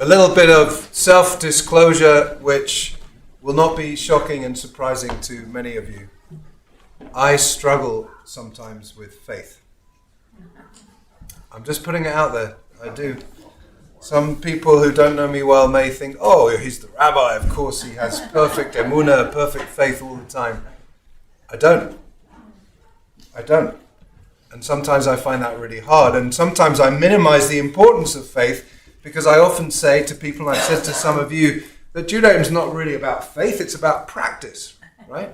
A little bit of self-disclosure, which will not be shocking and surprising to many of you. I struggle sometimes with faith. I'm just putting it out there. I do. Some people who don't know me well may think, oh, he's the rabbi, of course he has perfect emunah, perfect faith all the time. I don't. And sometimes I find that really hard. And sometimes I minimize the importance of faith because I often say to people, and I've said to some of you, that Judaism is not really about faith, it's about practice, right?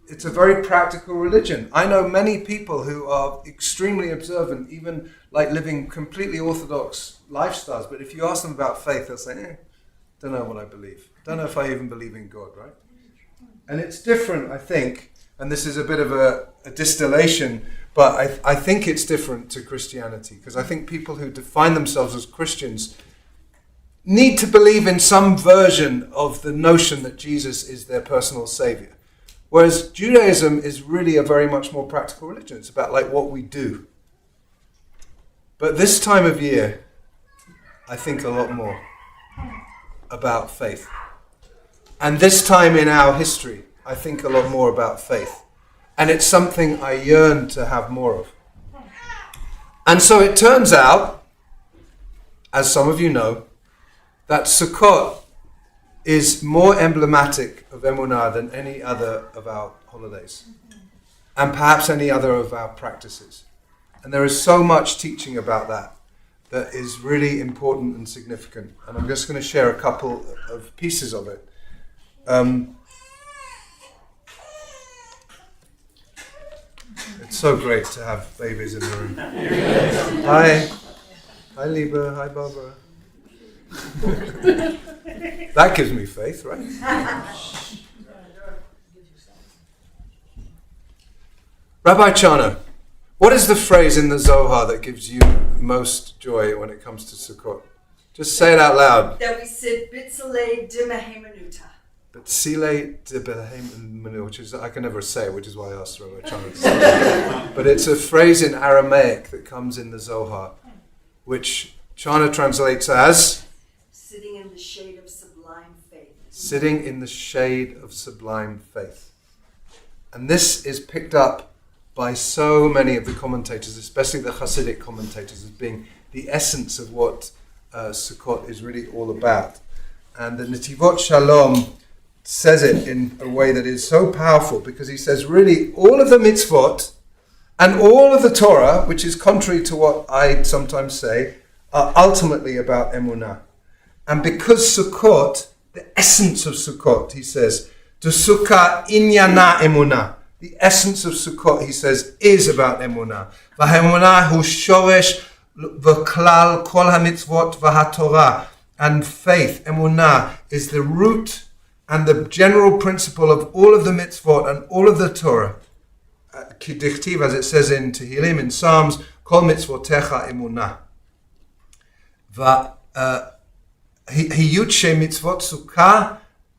It's a very practical religion. I know many people who are extremely observant, even like living completely orthodox lifestyles. But if you ask them about faith, they'll say, don't know what I believe. Don't know if I even believe in God, right? And it's different, I think, and this is a bit of a distillation, but I think it's different to Christianity, because I think people who define themselves as Christians need to believe in some version of the notion that Jesus is their personal savior. Whereas Judaism is really a very much more practical religion. It's about like what we do. But this time of year, I think a lot more about faith. And this time in our history, I think a lot more about faith. And it's something I yearn to have more of. And so it turns out, as some of you know, that Sukkot is more emblematic of Emunah than any other of our holidays, and perhaps any other of our practices. And there is so much teaching about that is really important and significant. And I'm just going to share a couple of pieces of it. It's so great to have babies in the room. Hi Liba, hi Barbara. That gives me faith, right? Rabbi Chana, what is the phrase in the Zohar that gives you most joy when it comes to Sukkot? Just say it out loud. That we sit Bitzalei Dimahemanuta. Bitzalei Dimahemanuta, which is, I can never say, which is why I asked Rabbi Chana to say it. But it's a phrase in Aramaic that comes in the Zohar, which Chana translates as sitting in the shade of sublime faith. Sitting in the shade of sublime faith. And this is picked up by so many of the commentators, especially the Hasidic commentators, as being the essence of what Sukkot is really all about. And the Netivot Shalom says it in a way that is so powerful, because he says really all of the mitzvot and all of the Torah, which is contrary to what I sometimes say, are ultimately about Emunah. And because Sukkot, the essence of Sukkot, he says, the Sukkah inyana Emunah. The essence of Sukkot, he says, is about Emunah. V'haemunah hu shoresh v'klal kol hamitzvot v'hatorah. And faith, Emunah, is the root and the general principle of all of the mitzvot and all of the Torah. Kidichtiv, as it says in Tehillim, in Psalms, kol mitzvotecha Emunah. Hiyut mitzvot sukkah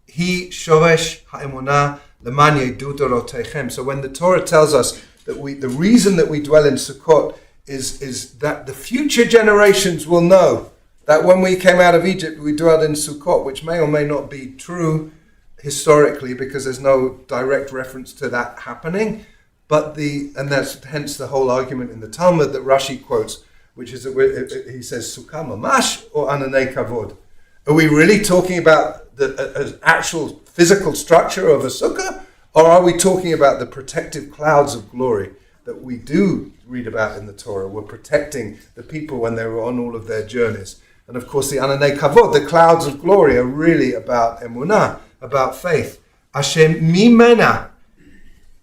hi shoresh ha'emunah leman yedu dorotechem. So when the Torah tells us that the reason that we dwell in Sukkot is that the future generations will know that when we came out of Egypt we dwelled in Sukkot, which may or may not be true historically because there's no direct reference to that happening, but and that's hence the whole argument in the Talmud that Rashi quotes, which is that he says Sukkah mamash or ananei kavod. Are we really talking about the actual physical structure of a sukkah, or are we talking about the protective clouds of glory that we do read about in the Torah? We're protecting the people when they were on all of their journeys. And of course the ananei kavod, the clouds of glory, are really about emunah, about faith. Hashem mimena,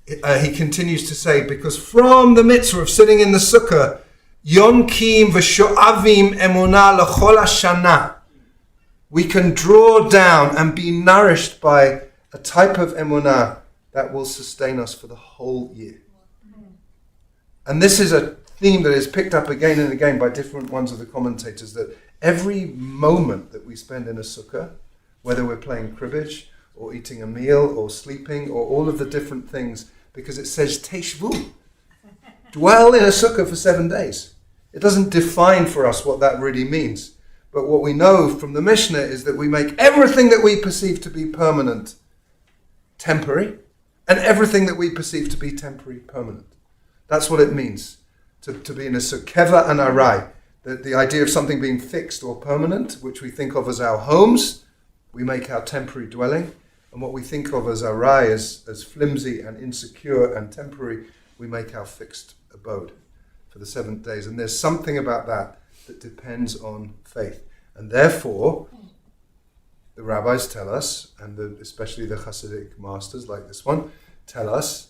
he continues to say, because from the mitzvah of sitting in the sukkah, yonkim v'sho'avim emunah l'chol hashana, we can draw down and be nourished by a type of emunah that will sustain us for the whole year. And this is a theme that is picked up again and again by different ones of the commentators, that every moment that we spend in a sukkah, whether we're playing cribbage or eating a meal or sleeping or all of the different things, because it says teshvu, dwell in a sukkah for 7 days. It doesn't define for us what that really means. But what we know from the Mishnah is that we make everything that we perceive to be permanent temporary, and everything that we perceive to be temporary permanent. That's what it means to be in a sukeva and arai. The idea of something being fixed or permanent, which we think of as our homes, we make our temporary dwelling. And what we think of as arai, as flimsy and insecure and temporary, we make our fixed abode for the 7 days. And there's something about that depends on faith. And therefore, the rabbis tell us, and especially the Hasidic masters like this one, tell us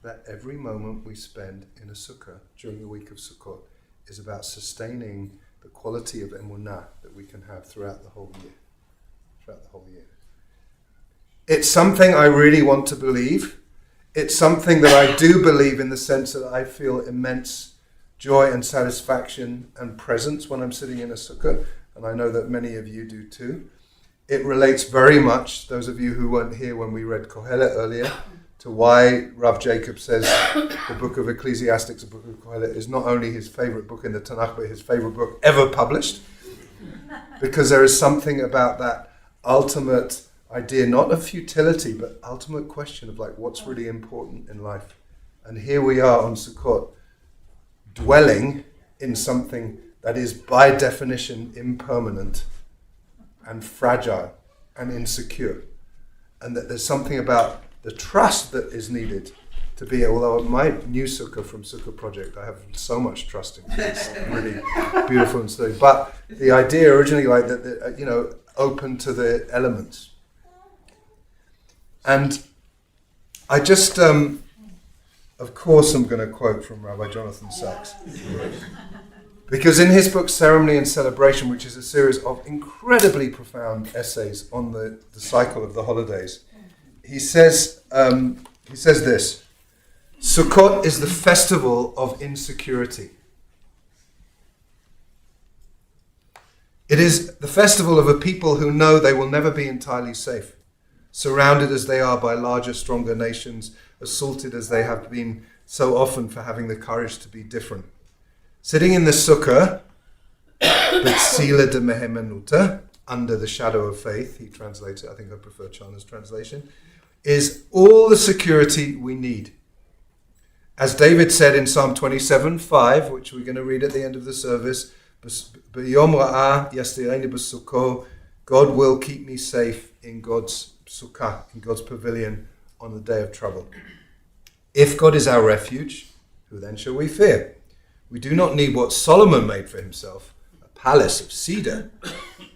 that every moment we spend in a sukkah during the week of Sukkot is about sustaining the quality of emunah that we can have throughout the whole year. It's something I really want to believe. It's something that I do believe in the sense that I feel immense joy and satisfaction and presence when I'm sitting in a sukkah, and I know that many of you do too. It relates very much, those of you who weren't here when we read Kohelet earlier, to why Rav Jacob says the book of Ecclesiastes, the book of Kohelet, is not only his favorite book in the Tanakh, but his favorite book ever published. Because there is something about that ultimate idea, not of futility, but ultimate question of like what's really important in life. And here we are on Sukkot, dwelling in something that is by definition impermanent and fragile and insecure. And that there's something about the trust that is needed to be, although my new sukkah from Sukkah Project, I have so much trust in it. It's really beautiful and steady. But the idea originally, like that, open to the elements. And I just, of course, I'm going to quote from Rabbi Jonathan Sachs. Because in his book, Ceremony and Celebration, which is a series of incredibly profound essays on the cycle of the holidays, he says this: Sukkot is the festival of insecurity. It is the festival of a people who know they will never be entirely safe, surrounded as they are by larger, stronger nations, assaulted as they have been so often for having the courage to be different. Sitting in the sukkah, B'tzila de Mehemenuta, under the shadow of faith, he translates it, I think I prefer Chana's translation, is all the security we need. As David said in Psalm 27:5, which we're going to read at the end of the service, B'yom ra'ah yastireni b'sukkah, God will keep me safe in God's sukkah, in God's pavilion on the day of trouble. If God is our refuge, who then shall we fear? We do not need what Solomon made for himself, a palace of cedar.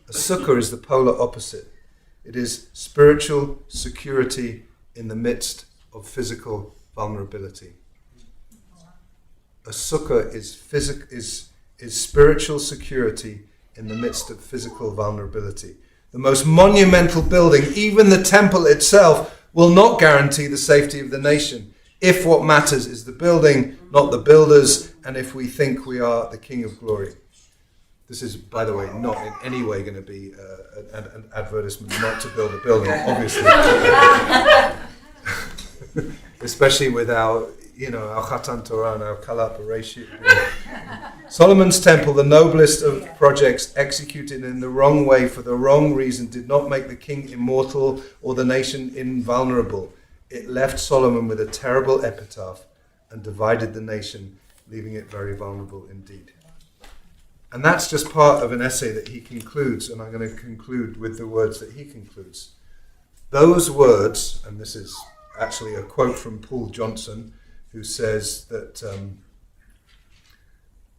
A sukkah is the polar opposite. It is spiritual security in the midst of physical vulnerability. A sukkah is spiritual security in the midst of physical vulnerability. The most monumental building, even the temple itself, will not guarantee the safety of the nation if what matters is the building, not the builders, and if we think we are the King of Glory. This is, by the way, not in any way going to be an advertisement not to build a building, obviously. Especially with our Chatan Torah and our Kala Pareshit. Solomon's temple, the noblest of projects executed in the wrong way for the wrong reason, did not make the king immortal or the nation invulnerable. It left Solomon with a terrible epitaph and divided the nation, leaving it very vulnerable indeed. And that's just part of an essay that he concludes, and I'm going to conclude with the words that he concludes. Those words, and this is actually a quote from Paul Johnson, who says that,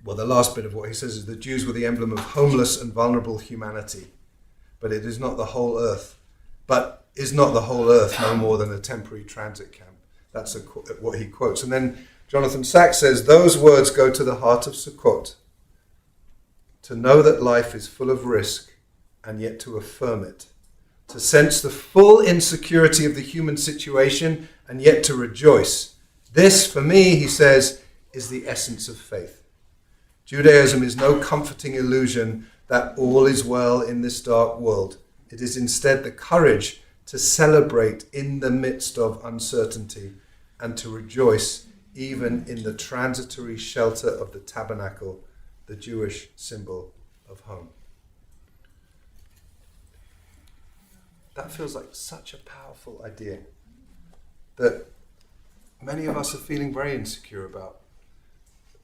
the last bit of what he says is the Jews were the emblem of homeless and vulnerable humanity, but it is not the whole earth. But is not the whole earth no more than a temporary transit camp? That's what he quotes. And then Jonathan Sachs says, those words go to the heart of Sukkot. To know that life is full of risk and yet to affirm it. To sense the full insecurity of the human situation and yet to rejoice. This, for me, he says, is the essence of faith. Judaism is no comforting illusion that all is well in this dark world. It is instead the courage to celebrate in the midst of uncertainty and to rejoice even in the transitory shelter of the tabernacle, the Jewish symbol of home. That feels like such a powerful idea that many of us are feeling very insecure about.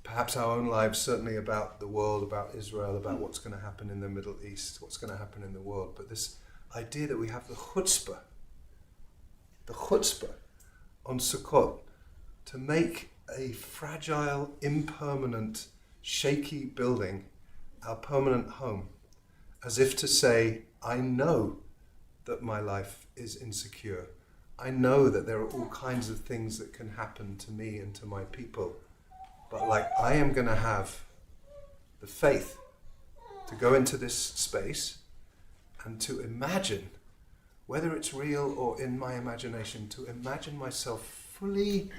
Perhaps our own lives, certainly about the world, about Israel, about what's going to happen in the Middle East, what's going to happen in the world. But this idea that we have the chutzpah on Sukkot to make a fragile, impermanent, shaky building our permanent home, as if to say, I know that my life is insecure. I know that there are all kinds of things that can happen to me and to my people. But I am going to have the faith to go into this space and to imagine, whether it's real or in my imagination, to imagine myself fully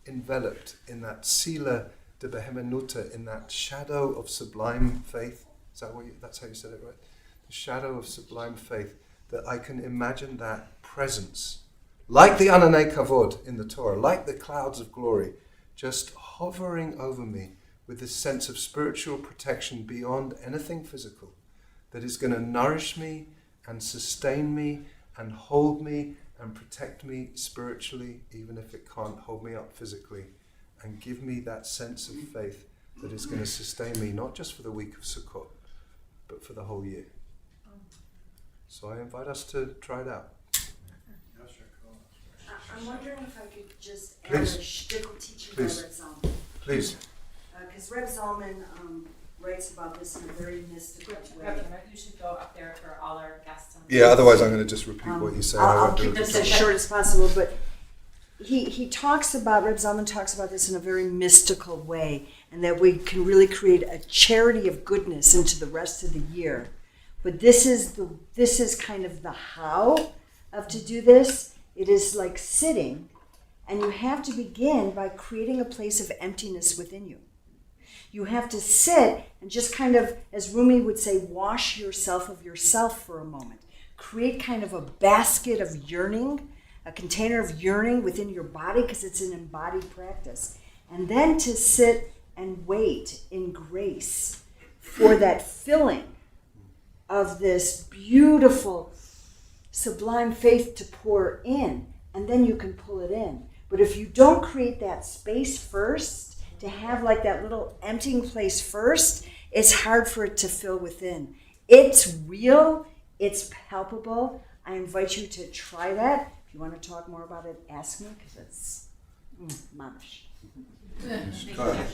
enveloped in that sila de behemenuta, in that shadow of sublime faith. That's how you said it, right? The shadow of sublime faith, that I can imagine that presence, like the ananei kavod in the Torah, like the clouds of glory, just hovering over me with this sense of spiritual protection beyond anything physical, that is going to nourish me and sustain me and hold me and protect me spiritually, even if it can't hold me up physically, and give me that sense of faith that is going to sustain me, not just for the week of Sukkot, but for the whole year. So I invite us to try it out. I'm wondering if I could just add Please. a shtickle teaching Please. by Reb Zalman. Please. Because Reb Zalman writes about this in a very mystical way. You should go up there for all our guests. Yeah, otherwise I'm going to just repeat what you say. and I I'll won't do keep it this justice. as short as possible, but he talks about, Reb Zalman talks about this in a very mystical way, and that we can really create a charity of goodness into the rest of the year. But this is kind of the how of to do this. It is like sitting, and you have to begin by creating a place of emptiness within you. You have to sit and just kind of, as Rumi would say, wash yourself of yourself for a moment. Create kind of a basket of yearning, a container of yearning within your body, because it's an embodied practice. And then to sit and wait in grace for that filling of this beautiful, sublime faith to pour in, and then you can pull it in. But if you don't create that space first, to have like that little emptying place first, it's hard for it to fill within. It's real, it's palpable. I invite you to try that. If you want to talk more about it, ask me, because it's mamish. Thank you.